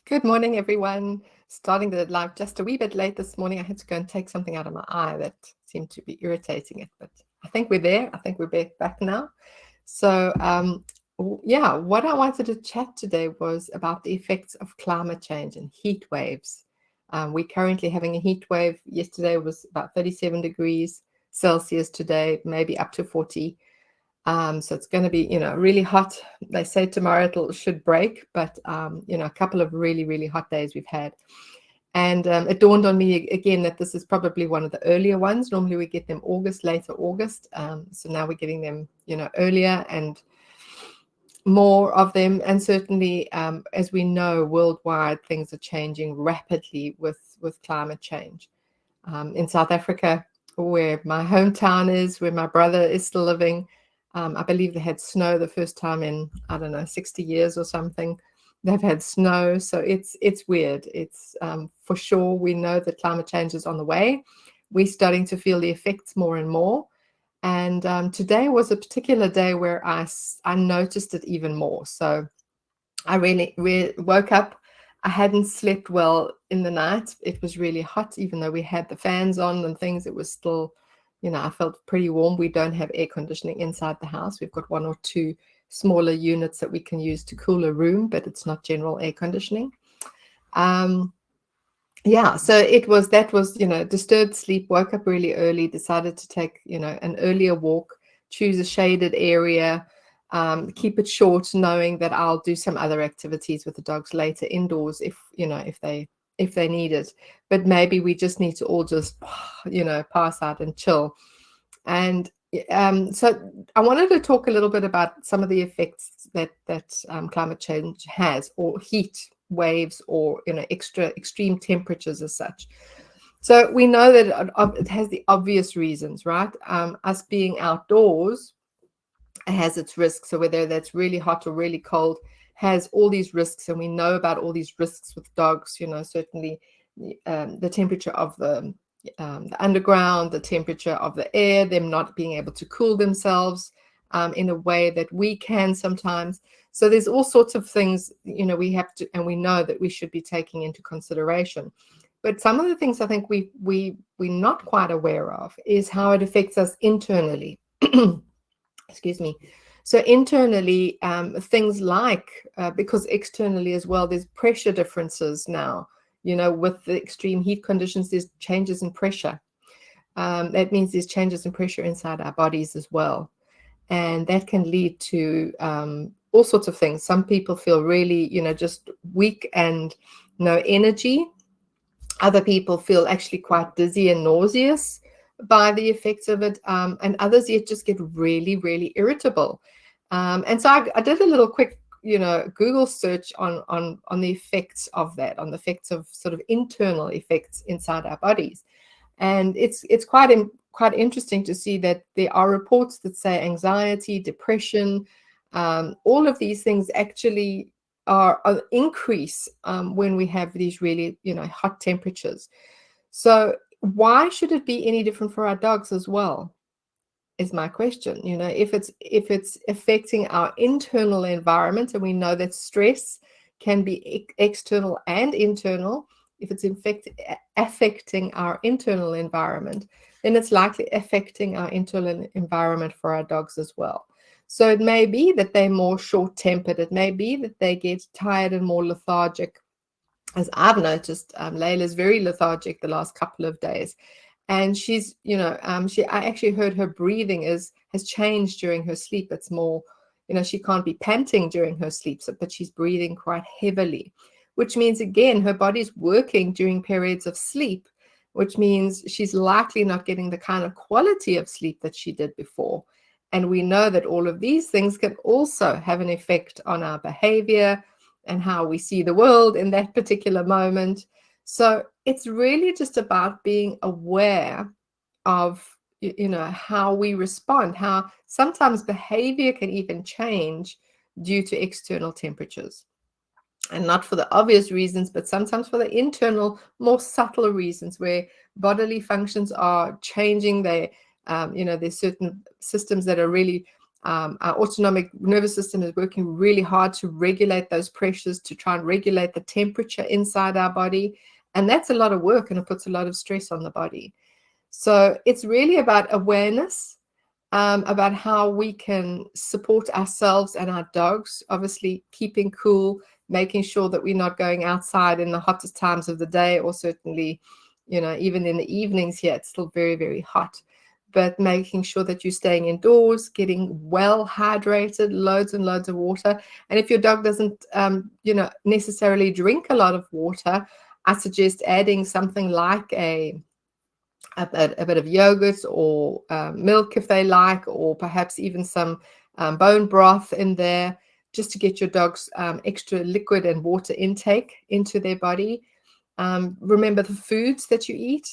Good morning, everyone. Starting the live just a wee bit late this morning. I had to go and take something out of my eye that seemed to be irritating it, but I think we're there. I think we're back now. So, yeah, what I wanted to chat today was about the effects of climate change and heat waves. We're currently having a heat wave. Yesterday was about 37 degrees Celsius. Today, maybe up to 40. So it's going to be, really hot. They say tomorrow should break, but, a couple of really, really hot days we've had. And it dawned on me again that this is probably one of the earlier ones. Normally we get them later August. So now we're getting them, earlier and more of them. And certainly, as we know, worldwide, things are changing rapidly with climate change. In South Africa, where my hometown is, where my brother is still living, I believe they had snow the first time in, I don't know, 60 years or something. They've had snow, so it's weird. It's for sure, we know that climate change is on the way. We're starting to feel the effects more and more. And today was a particular day where I noticed it even more. So I really woke up. I hadn't slept well in the night. It was really hot, even though we had the fans on and things. It was still, I felt pretty warm. We don't have air conditioning inside the house. We've got one or two smaller units that we can use to cool a room, but it's not general air conditioning. Yeah, so that was, disturbed sleep, woke up really early, decided to take, an earlier walk, choose a shaded area, keep it short, knowing that I'll do some other activities with the dogs later indoors if they need it. But maybe we just need to all just, pass out and chill. And so I wanted to talk a little bit about some of the effects that climate change has, or heat waves, or extreme temperatures as such. So we know that it has the obvious reasons, right? Us being outdoors has its risks. So whether that's really hot or really cold has all these risks, and we know about all these risks with dogs. Certainly the temperature of the underground, the temperature of the air, them not being able to cool themselves in a way that we can sometimes. So there's all sorts of things, we have to, and we know that we should be taking into consideration. But some of the things I think we're not quite aware of is how it affects us internally. Excuse me. So internally, things like, because externally as well, there's pressure differences now. With the extreme heat conditions, there's changes in pressure. That means there's changes in pressure inside our bodies as well. And that can lead to all sorts of things. Some people feel really, just weak and no energy. Other people feel actually quite dizzy and nauseous by the effects of it. And others yet just get really, really irritable. And so I did a little quick Google search on the effects of that, on the effects of sort of internal effects inside our bodies. And it's quite interesting to see that there are reports that say anxiety, depression, all of these things actually are an increase when we have these really hot temperatures. So why should it be any different for our dogs as well, is my question. If it's affecting our internal environment, and we know that stress can be external and internal. If it's affecting our internal environment, then it's likely affecting our internal environment for our dogs as well. So it may be that they're more short-tempered. It may be that they get tired and more lethargic. As I've noticed, Layla's very lethargic the last couple of days. And she's, I actually heard her breathing has changed during her sleep. It's more, she can't be panting during her sleep, but she's breathing quite heavily, which means, again, her body's working during periods of sleep, which means she's likely not getting the kind of quality of sleep that she did before. And we know that all of these things can also have an effect on our behavior and how we see the world in that particular moment. So it's really just about being aware of, how we respond, how sometimes behavior can even change due to external temperatures. And not for the obvious reasons, but sometimes for the internal, more subtle reasons where bodily functions are changing. There's certain systems that are really Our autonomic nervous system is working really hard to regulate those pressures, to try and regulate the temperature inside our body. And that's a lot of work, and it puts a lot of stress on the body. So it's really about awareness, about how we can support ourselves and our dogs, obviously keeping cool, making sure that we're not going outside in the hottest times of the day, or certainly, even in the evenings here, it's still very, very hot. But making sure that you're staying indoors, getting well hydrated, loads and loads of water. And if your dog doesn't, necessarily drink a lot of water, I suggest adding something like a bit of yogurt or milk if they like, or perhaps even some bone broth in there, just to get your dog's extra liquid and water intake into their body. Remember the foods that you eat,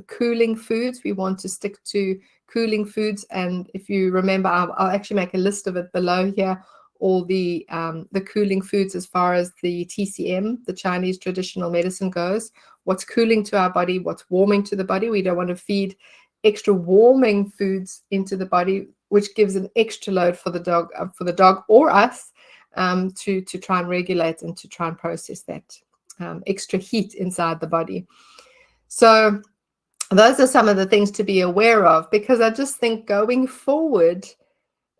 cooling foods. We want to stick to cooling foods. And if you remember, I'll actually make a list of it below here, all the cooling foods as far as the TCM, the Chinese traditional medicine, goes. What's cooling to our body, what's warming to the body. We don't want to feed extra warming foods into the body, which gives an extra load for the dog or us, to try and regulate and to try and process that extra heat inside the body. So those are some of the things to be aware of, because I just think going forward,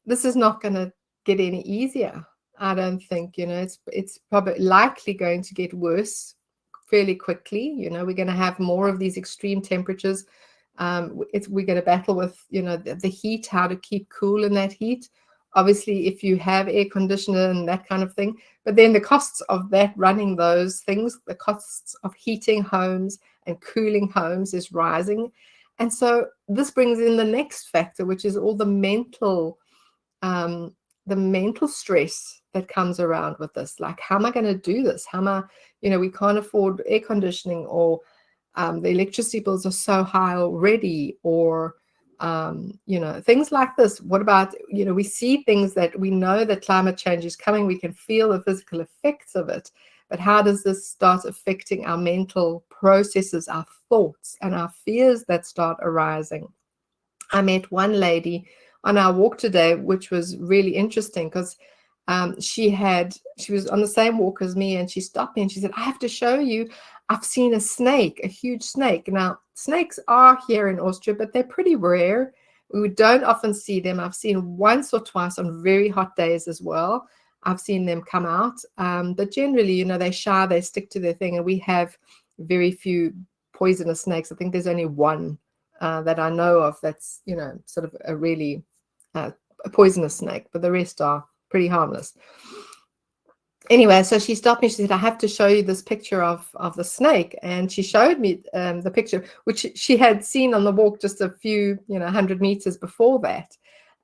this is not going to get any easier. I don't think, it's probably likely going to get worse fairly quickly. We're going to have more of these extreme temperatures. We're going to battle with, the heat, how to keep cool in that heat. Obviously, if you have air conditioner and that kind of thing, but then the costs of that, running those things, the costs of heating homes and cooling homes is rising. And so this brings in the next factor, which is all the mental stress that comes around with this. Like, how am I going to do this? How am I, we can't afford air conditioning, or the electricity bills are so high already, or things like this. What about, we see things that we know that climate change is coming. We can feel the physical effects of it. But how does this start affecting our mental processes, our thoughts, and our fears that start arising? I met one lady on our walk today, which was really interesting, because she was on the same walk as me, and she stopped me and she said, I have to show you, I've seen a snake, a huge snake. Now, snakes are here in Austria, but they're pretty rare. We don't often see them. I've seen once or twice on very hot days as well. I've seen them come out. But generally, they shy, they stick to their thing. And we have very few poisonous snakes. I think there's only one that I know of that's, sort of a really a poisonous snake, but the rest are pretty harmless. Anyway, so she stopped me. She said, I have to show you this picture of the snake. And she showed me the picture, which she had seen on the walk just a few, 100 meters before that.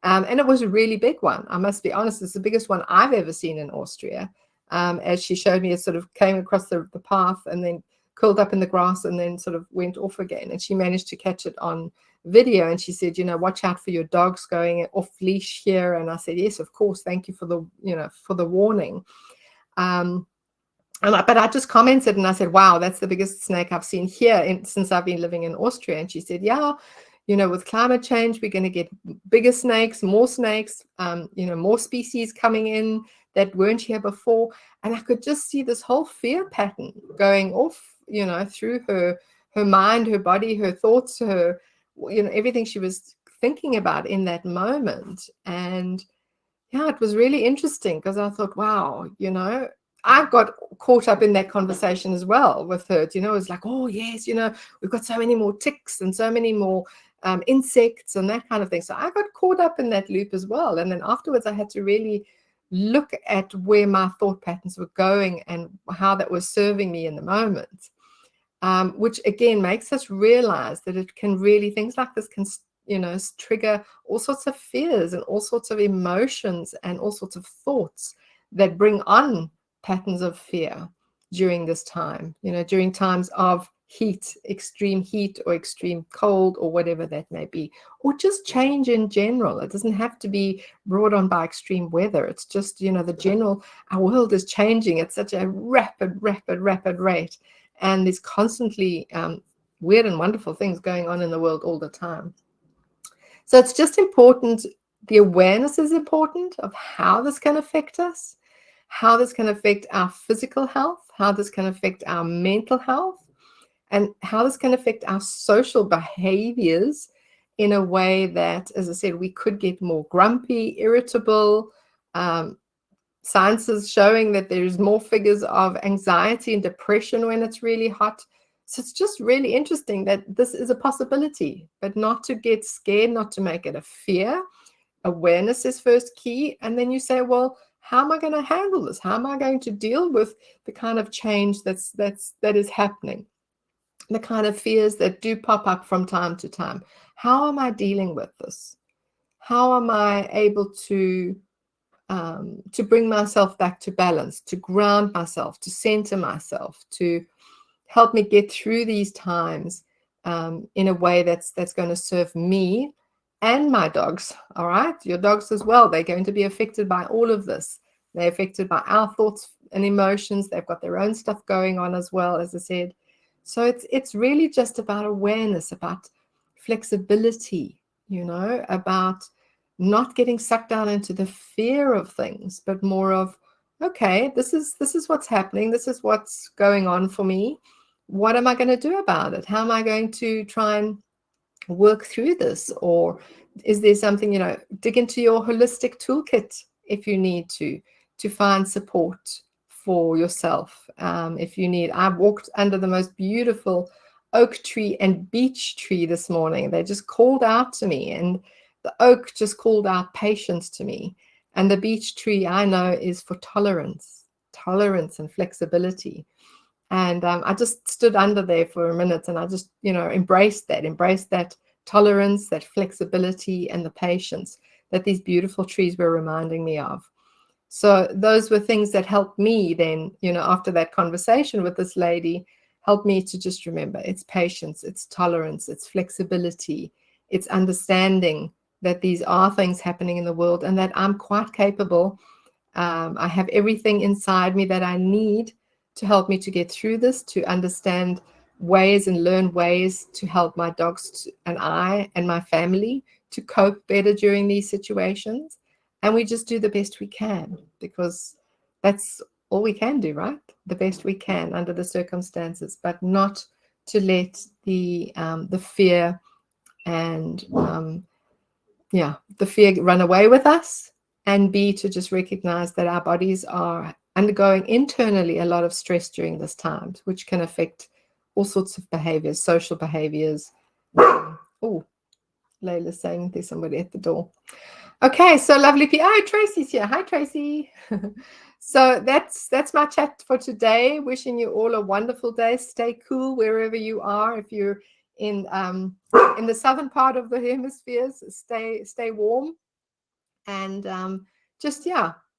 And it was a really big one. I must be honest, it's the biggest one I've ever seen in Austria. As she showed me, it sort of came across the path and then curled up in the grass and then sort of went off again. And she managed to catch it on video. And she said, watch out for your dogs going off leash here. And I said, yes, of course. Thank you for the warning. But I just commented and I said, wow, that's the biggest snake I've seen here since I've been living in Austria. And she said, yeah, with climate change, we're going to get bigger snakes, more species coming in that weren't here before. And I could just see this whole fear pattern going off, through her mind, her body, her thoughts, her, everything she was thinking about in that moment. And yeah, it was really interesting, because I thought, wow, I got caught up in that conversation as well with her. It was like, oh yes, we've got so many more ticks and so many more insects and that kind of thing. So I got caught up in that loop as well. And then afterwards I had to really look at where my thought patterns were going and how that was serving me in the moment, which again makes us realize that it can really, things like this can trigger all sorts of fears and all sorts of emotions and all sorts of thoughts that bring on patterns of fear during this time, during times of heat, extreme heat or extreme cold or whatever that may be, or just change in general. It doesn't have to be brought on by extreme weather. It's just, the general, our world is changing at such a rapid rate. And there's constantly weird and wonderful things going on in the world all the time. So it's just important the awareness is important of how this can affect us, how this can affect our physical health, how this can affect our mental health, and how this can affect our social behaviors in a way that, as I said, we could get more grumpy, irritable. Science is showing that there's more figures of anxiety and depression when it's really hot. So it's just really interesting that this is a possibility, but not to get scared, not to make it a fear. Awareness is first key. And then you say, well, how am I going to handle this? How am I going to deal with the kind of change that is happening? The kind of fears that do pop up from time to time. How am I dealing with this? How am I able to bring myself back to balance, to ground myself, to center myself, to help me get through these times in a way that's going to serve me and my dogs. All right, your dogs as well. They're going to be affected by all of this. They're affected by our thoughts and emotions. They've got their own stuff going on as well, as I said. So it's really just about awareness, about flexibility, about not getting sucked down into the fear of things, but more of, okay, this is what's happening. This is what's going on for me. What am I going to do about it? How am I going to try and work through this? Or is there something, dig into your holistic toolkit if you need to find support for yourself. If you need, I walked under the most beautiful oak tree and beech tree this morning. They just called out to me, and the oak just called out patience to me. And the beech tree, I know, is for tolerance and flexibility. And I just stood under there for a minute, and I just, embraced that tolerance, that flexibility, and the patience that these beautiful trees were reminding me of. So those were things that helped me then, after that conversation with this lady, helped me to just remember it's patience, it's tolerance, it's flexibility, it's understanding that these are things happening in the world and that I'm quite capable. I have everything inside me that I need to help me to get through this, to understand ways and learn ways to help my dogs and I and my family to cope better during these situations. And we just do the best we can, because that's all we can do, right? The best we can under the circumstances, but not to let the fear and the fear run away with us, and B, to just recognize that our bodies are undergoing internally a lot of stress during this time, which can affect all sorts of behaviors, social behaviors. Oh, Layla's saying there's somebody at the door. Okay, so lovely. Oh, Tracy's here. Hi, Tracy. So that's my chat for today. Wishing you all a wonderful day. Stay cool wherever you are. If you're in the southern part of the hemispheres, stay warm, and just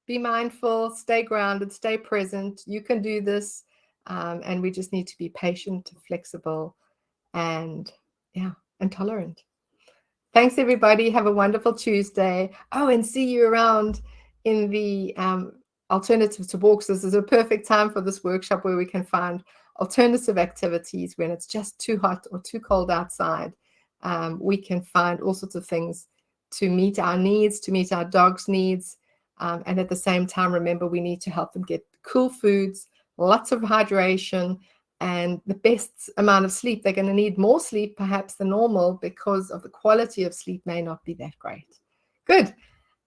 be mindful, stay grounded, stay present. You can do this, and we just need to be patient, flexible, and tolerant. Thanks, everybody. Have a wonderful Tuesday. Oh, and see you around in the alternative to walks. This is a perfect time for this workshop where we can find alternative activities when it's just too hot or too cold outside. We can find all sorts of things to meet our needs, to meet our dogs' needs. And at the same time, remember, we need to help them get cool foods, lots of hydration, and the best amount of sleep. They're going to need more sleep perhaps than normal because of the quality of sleep may not be that great. Good.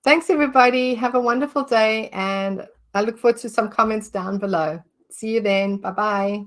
Thanks, everybody. Have a wonderful day, and I look forward to some comments down below. See you then. Bye-bye.